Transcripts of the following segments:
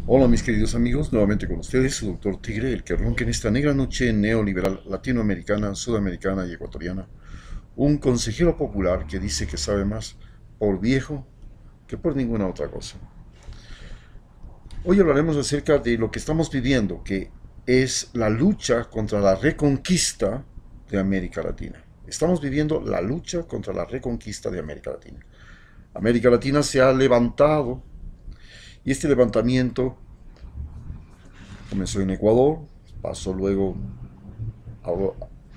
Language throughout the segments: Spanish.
Hola mis queridos amigos, nuevamente con ustedes, su doctor Tigre, el que ronca en esta negra noche neoliberal latinoamericana, sudamericana y ecuatoriana. Un consejero popular que dice que sabe más por viejo que por ninguna otra cosa. Hoy hablaremos acerca de lo que estamos viviendo, que es la lucha contra la reconquista de América Latina. Estamos viviendo la lucha contra la reconquista de América Latina. América Latina se ha levantado y este levantamiento comenzó en Ecuador, pasó luego,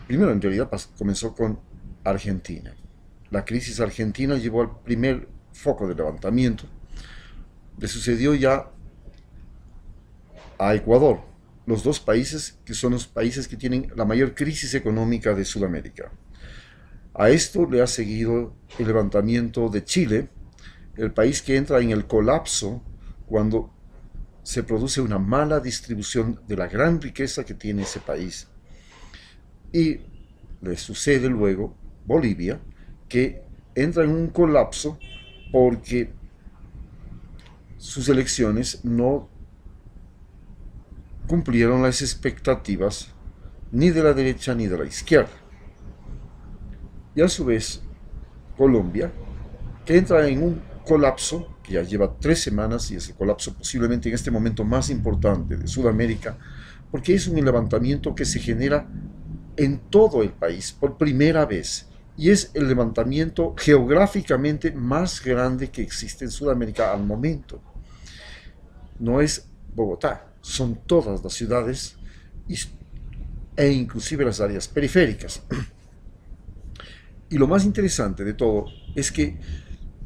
primero en realidad comenzó con Argentina. La crisis argentina llevó al primer foco de levantamiento. Le sucedió ya a Ecuador, los dos países que son los países que tienen la mayor crisis económica de Sudamérica. A esto le ha seguido el levantamiento de Chile, el país que entra en el colapso cuando se produce una mala distribución de la gran riqueza que tiene ese país. Y le sucede luego Bolivia, que entra en un colapso porque sus elecciones no cumplieron las expectativas ni de la derecha ni de la izquierda. Y a su vez, Colombia, que entra en un colapso que ya lleva 3 semanas y es el colapso posiblemente en este momento más importante de Sudamérica, porque es un levantamiento que se genera en todo el país por primera vez y es el levantamiento geográficamente más grande que existe en Sudamérica al momento. No es Bogotá, son todas las ciudades e inclusive las áreas periféricas. Y lo más interesante de todo es que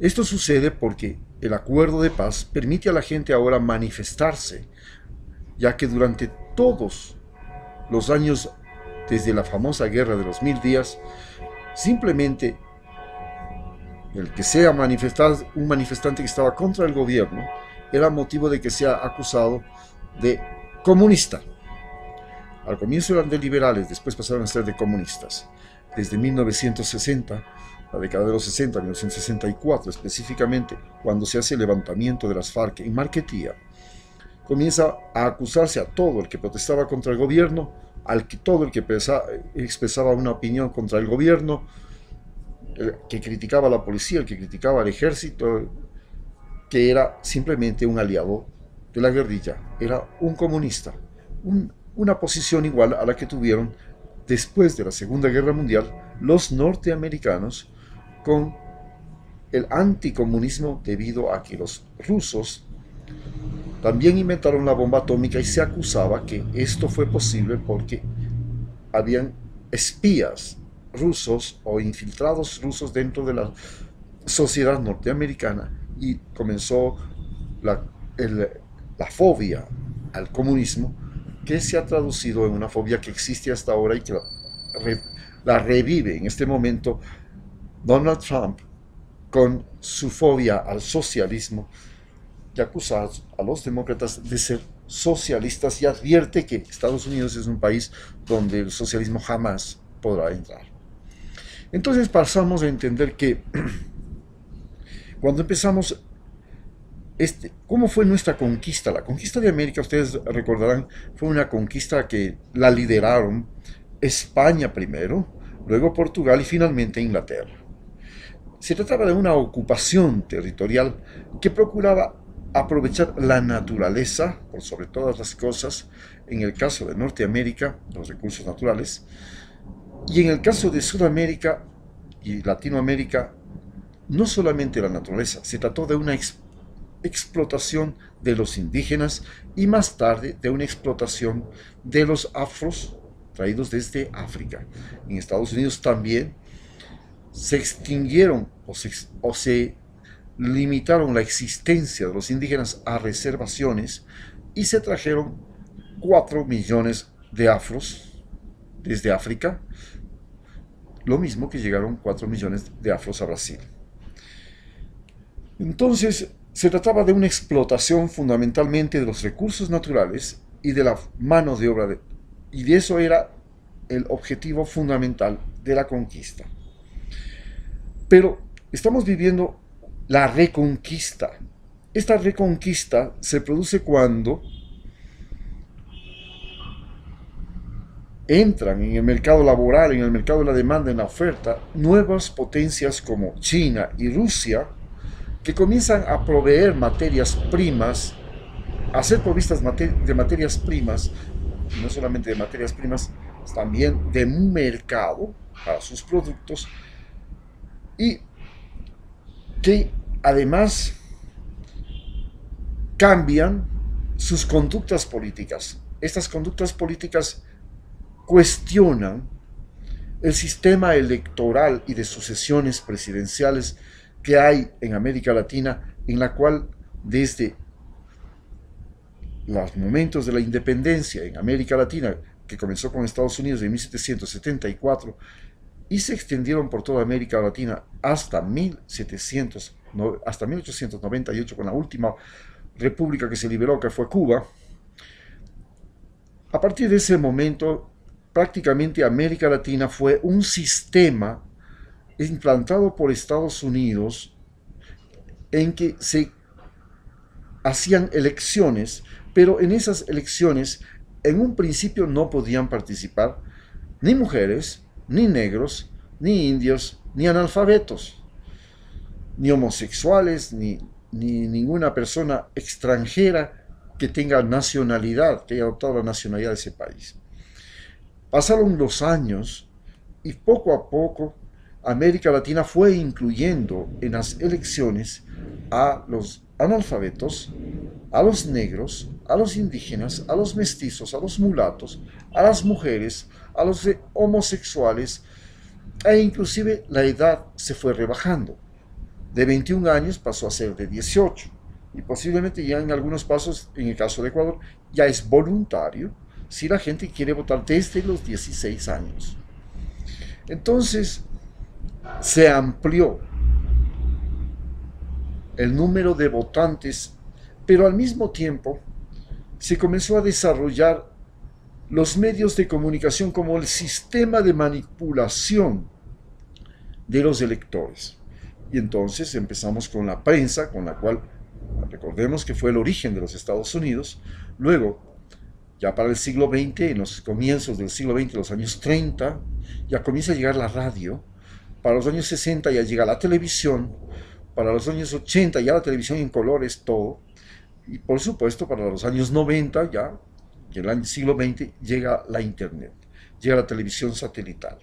esto sucede porque el acuerdo de paz permite a la gente ahora manifestarse, ya que durante todos los años desde la famosa guerra de los 1000 días, simplemente el que sea un manifestante que estaba contra el gobierno era motivo de que sea acusado de comunista. Al comienzo eran de liberales, después pasaron a ser de comunistas. Desde 1960, la década de los 60, 1964 específicamente, cuando se hace el levantamiento de las FARC en Marquetía, comienza a acusarse a todo el que protestaba contra el gobierno, todo el que expresaba una opinión contra el gobierno, el que criticaba a la policía, el que criticaba al ejército, que era simplemente un aliado de la guerrilla, era un comunista, una posición igual a la que tuvieron después de la Segunda Guerra Mundial los norteamericanos con el anticomunismo debido a que los rusos también inventaron la bomba atómica y se acusaba que esto fue posible porque habían espías rusos o infiltrados rusos dentro de la sociedad norteamericana y comenzó la, la fobia al comunismo que se ha traducido en una fobia que existe hasta ahora y que la revive en este momento Donald Trump con su fobia al socialismo y acusar a los demócratas de ser socialistas y advierte que Estados Unidos es un país donde el socialismo jamás podrá entrar. Entonces pasamos a entender que cuando empezamos ¿cómo fue nuestra conquista? La conquista de América, ustedes recordarán, fue una conquista que la lideraron España primero, luego Portugal y finalmente Inglaterra. Se trataba de una ocupación territorial que procuraba aprovechar la naturaleza, por sobre todas las cosas, en el caso de Norteamérica, los recursos naturales, y en el caso de Sudamérica y Latinoamérica, no solamente la naturaleza, se trató de una explotación de los indígenas y más tarde de una explotación de los afros traídos desde África. En Estados Unidos también se extinguieron o se limitaron la existencia de los indígenas a reservaciones y se trajeron 4 millones de afros desde África, lo mismo que llegaron 4 millones de afros a Brasil. Entonces, se trataba de una explotación fundamentalmente de los recursos naturales y de la mano de obra, y de eso era el objetivo fundamental de la conquista. Pero estamos viviendo la reconquista Esta reconquista se produce cuando entran en el mercado laboral, en el mercado de la demanda, en la oferta, nuevas potencias como China y Rusia, que comienzan a proveer materias primas, a ser provistas de materias primas, y no solamente de materias primas, también de un mercado para sus productos, y que además cambian sus conductas políticas. Estas conductas políticas cuestionan el sistema electoral y de sucesiones presidenciales que hay en América Latina, en la cual desde los momentos de la independencia en América Latina, que comenzó con Estados Unidos en 1774 y se extendieron por toda América Latina hasta 1898 con la última república que se liberó, que fue Cuba. A partir de ese momento, prácticamente América Latina fue un sistema implantado por Estados Unidos en que se hacían elecciones, pero en esas elecciones en un principio no podían participar ni mujeres, ni negros, ni indios, ni analfabetos, ni homosexuales, ni ninguna persona extranjera que tenga nacionalidad, que haya adoptado la nacionalidad de ese país. Pasaron los años y poco a poco América Latina fue incluyendo en las elecciones a los analfabetos, a los negros, a los indígenas, a los mestizos, a los mulatos, a las mujeres, a los homosexuales, e inclusive la edad se fue rebajando. De 21 años pasó a ser de 18 y posiblemente ya en algunos pasos, en el caso de Ecuador, ya es voluntario si la gente quiere votar desde los 16 años. Entonces se amplió el número de votantes, pero al mismo tiempo se comenzó a desarrollar los medios de comunicación como el sistema de manipulación de los electores. Y entonces empezamos con la prensa, con la cual, recordemos que fue el origen de los Estados Unidos. Luego, ya para el siglo XX, en los comienzos del siglo XX, los años 30, ya comienza a llegar la radio. Para los años 60 ya llega la televisión. Para los años 80 ya la televisión en colores, todo. Y por supuesto, para los años 90 ya, y el siglo XX, llega la internet, llega la televisión satelital.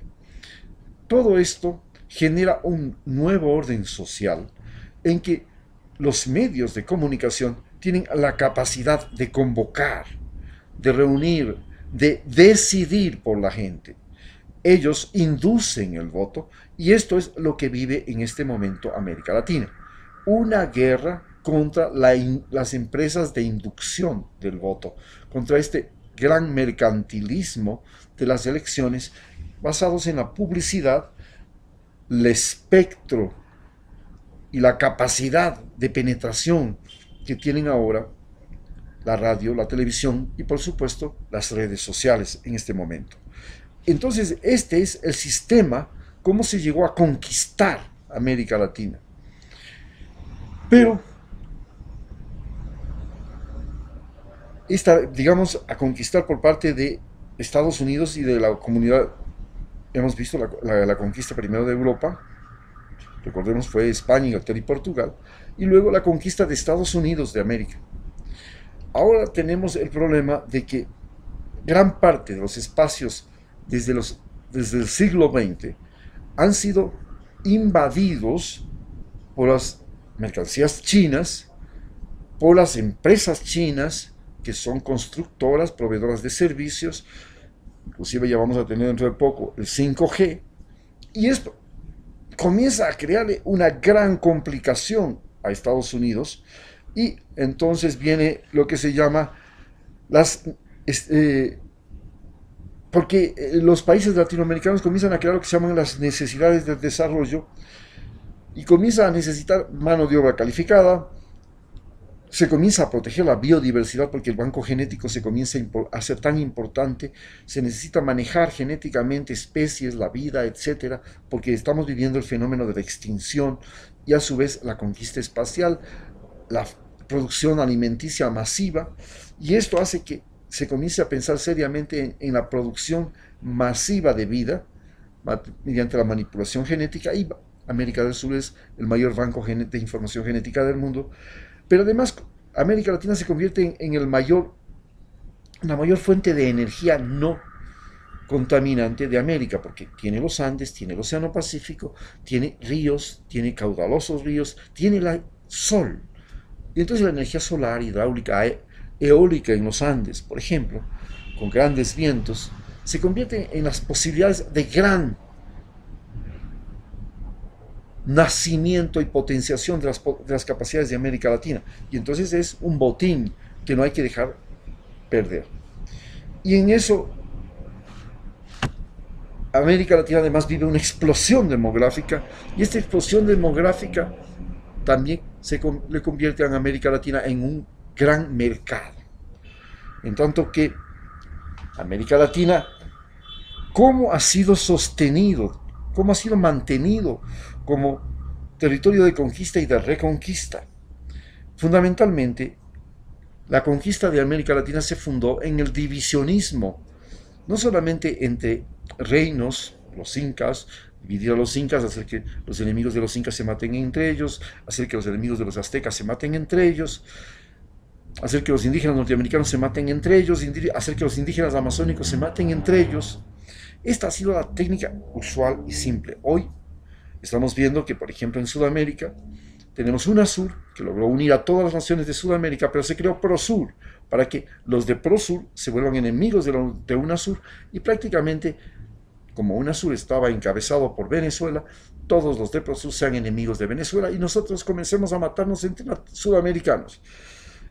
Todo esto genera un nuevo orden social en que los medios de comunicación tienen la capacidad de convocar, de reunir, de decidir por la gente. Ellos inducen el voto y esto es lo que vive en este momento América Latina. Una guerra contra las empresas de inducción del voto, contra este gran mercantilismo de las elecciones basados en la publicidad, el espectro y la capacidad de penetración que tienen ahora la radio, la televisión y por supuesto las redes sociales en este momento. Entonces este es el sistema cómo se llegó a conquistar América Latina. Pero digamos, a conquistar por parte de Estados Unidos y de la comunidad. Hemos visto la conquista primero de Europa, recordemos fue España, Inglaterra y Portugal, y luego la conquista de Estados Unidos de América. Ahora tenemos el problema de que gran parte de los espacios desde el siglo XX han sido invadidos por las mercancías chinas, por las empresas chinas, que son constructoras, proveedoras de servicios. Inclusive ya vamos a tener dentro de poco el 5G, y esto comienza a crearle una gran complicación a Estados Unidos, y entonces viene lo que se llama porque los países latinoamericanos comienzan a crear lo que se llaman las necesidades del desarrollo, y comienza a necesitar mano de obra calificada. Se comienza a proteger la biodiversidad porque el banco genético se comienza a ser tan importante, se necesita manejar genéticamente especies, la vida, etcétera, porque estamos viviendo el fenómeno de la extinción y a su vez la conquista espacial, la producción alimenticia masiva, y esto hace que se comience a pensar seriamente en la producción masiva de vida mediante la manipulación genética, y América del Sur es el mayor banco de información genética del mundo, pero además América Latina se convierte en la mayor fuente de energía no contaminante de América, porque tiene los Andes, tiene el Océano Pacífico, tiene ríos, tiene caudalosos ríos, tiene el sol. Y entonces la energía solar, hidráulica, eólica en los Andes, por ejemplo, con grandes vientos, se convierte en las posibilidades de gran nacimiento y potenciación de las capacidades de América Latina. Y entonces es un botín que no hay que dejar perder. Y en eso América Latina además vive una explosión demográfica, y esta explosión demográfica también le convierte a América Latina en un gran mercado. En tanto que América Latina, ¿cómo ha sido sostenido, cómo ha sido mantenido como territorio de conquista y de reconquista? Fundamentalmente, la conquista de América Latina se fundó en el divisionismo, no solamente entre reinos, los incas, dividir a los incas, hacer que los enemigos de los incas se maten entre ellos, hacer que los enemigos de los aztecas se maten entre ellos, hacer que los indígenas norteamericanos se maten entre ellos, hacer que los indígenas amazónicos se maten entre ellos. Esta ha sido la técnica usual y simple. Hoy estamos viendo que, por ejemplo, en Sudamérica tenemos UNASUR, que logró unir a todas las naciones de Sudamérica, pero se creó PROSUR, para que los de PROSUR se vuelvan enemigos de UNASUR, y prácticamente, como UNASUR estaba encabezado por Venezuela, todos los de PROSUR sean enemigos de Venezuela, y nosotros comencemos a matarnos entre sudamericanos.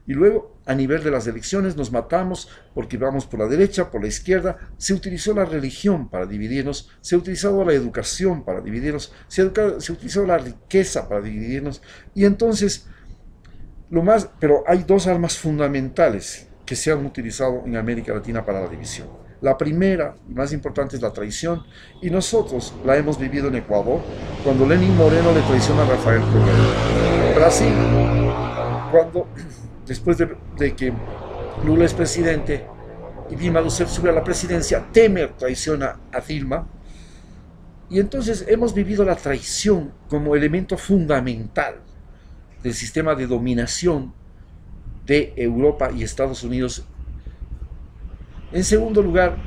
Y luego, a nivel de las elecciones, nos matamos porque vamos por la derecha, por la izquierda. Se utilizó la religión para dividirnos, se ha utilizado la educación para dividirnos, se utilizó la riqueza para dividirnos. Y entonces, pero hay dos armas fundamentales que se han utilizado en América Latina para la división. La primera y más importante es la traición, y nosotros la hemos vivido en Ecuador, cuando Lenín Moreno le traiciona a Rafael Correa. Brasil, cuando después de que Lula es presidente y Dilma Rousseff sube a la presidencia, Temer traiciona a Dilma, y entonces hemos vivido la traición como elemento fundamental del sistema de dominación de Europa y Estados Unidos. En segundo lugar,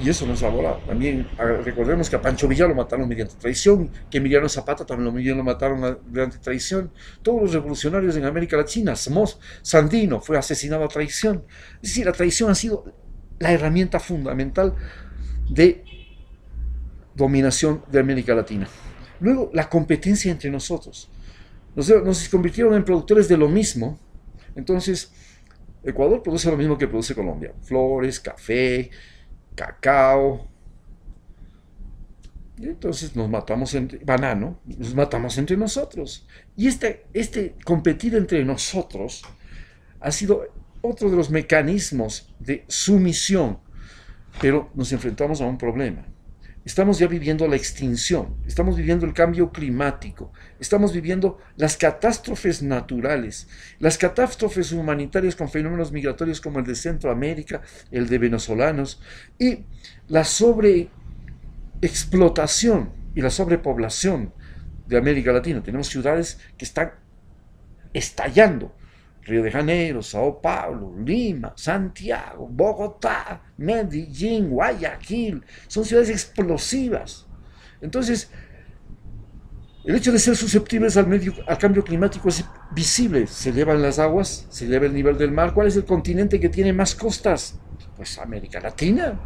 y eso no es ahora, también recordemos que a Pancho Villa lo mataron mediante traición, que Emiliano Zapata también lo mataron mediante traición. Todos los revolucionarios en América Latina, Sandino fue asesinado a traición. Es decir, la traición ha sido la herramienta fundamental de dominación de América Latina. Luego, la competencia entre nosotros. Nos convirtieron en productores de lo mismo. Entonces, Ecuador produce lo mismo que produce Colombia: flores, café, cacao. Y entonces nos matamos nos matamos entre nosotros. Y este competir entre nosotros ha sido otro de los mecanismos de sumisión. Pero nos enfrentamos a un problema. Estamos ya viviendo la extinción, estamos viviendo el cambio climático, estamos viviendo las catástrofes naturales, las catástrofes humanitarias con fenómenos migratorios como el de Centroamérica, el de venezolanos, y la sobreexplotación y la sobrepoblación de América Latina. Tenemos ciudades que están estallando: Río de Janeiro, Sao Paulo, Lima, Santiago, Bogotá, Medellín, Guayaquil. Son ciudades explosivas. Entonces, el hecho de ser susceptibles al cambio climático es visible. Se elevan las aguas, se eleva el nivel del mar. ¿Cuál es el continente que tiene más costas? Pues América Latina.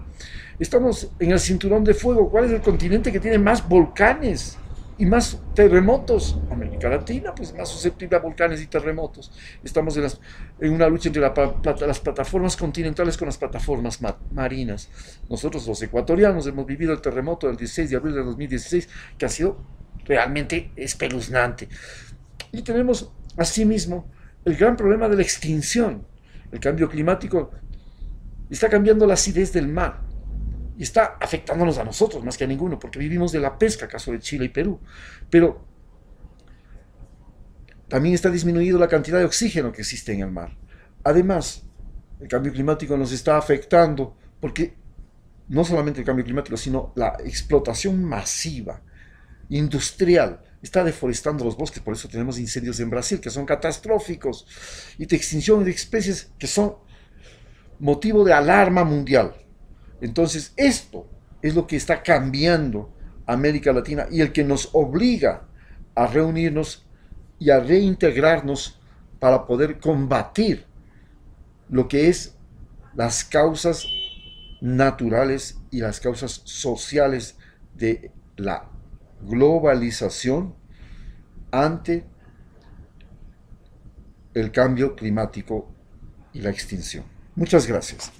Estamos en el cinturón de fuego. ¿Cuál es el continente que tiene más volcanes y más terremotos? América Latina, pues más susceptible a volcanes y terremotos. Estamos en una lucha entre las plataformas continentales con las plataformas marinas. Nosotros, los ecuatorianos, hemos vivido el terremoto del 16 de abril de 2016, que ha sido realmente espeluznante. Y tenemos, asimismo, el gran problema de la extinción. El cambio climático está cambiando la acidez del mar y está afectándonos a nosotros más que a ninguno, porque vivimos de la pesca, caso de Chile y Perú. Pero También está disminuido la cantidad de oxígeno que existe en el mar. Además, el cambio climático nos está afectando porque no solamente el cambio climático, sino la explotación masiva, industrial, está deforestando los bosques. Por eso tenemos incendios en Brasil que son catastróficos y de extinción de especies que son motivo de alarma mundial. Entonces, esto es lo que está cambiando América Latina y el que nos obliga a reunirnos y a reintegrarnos para poder combatir lo que es las causas naturales y las causas sociales de la globalización ante el cambio climático y la extinción. Muchas gracias.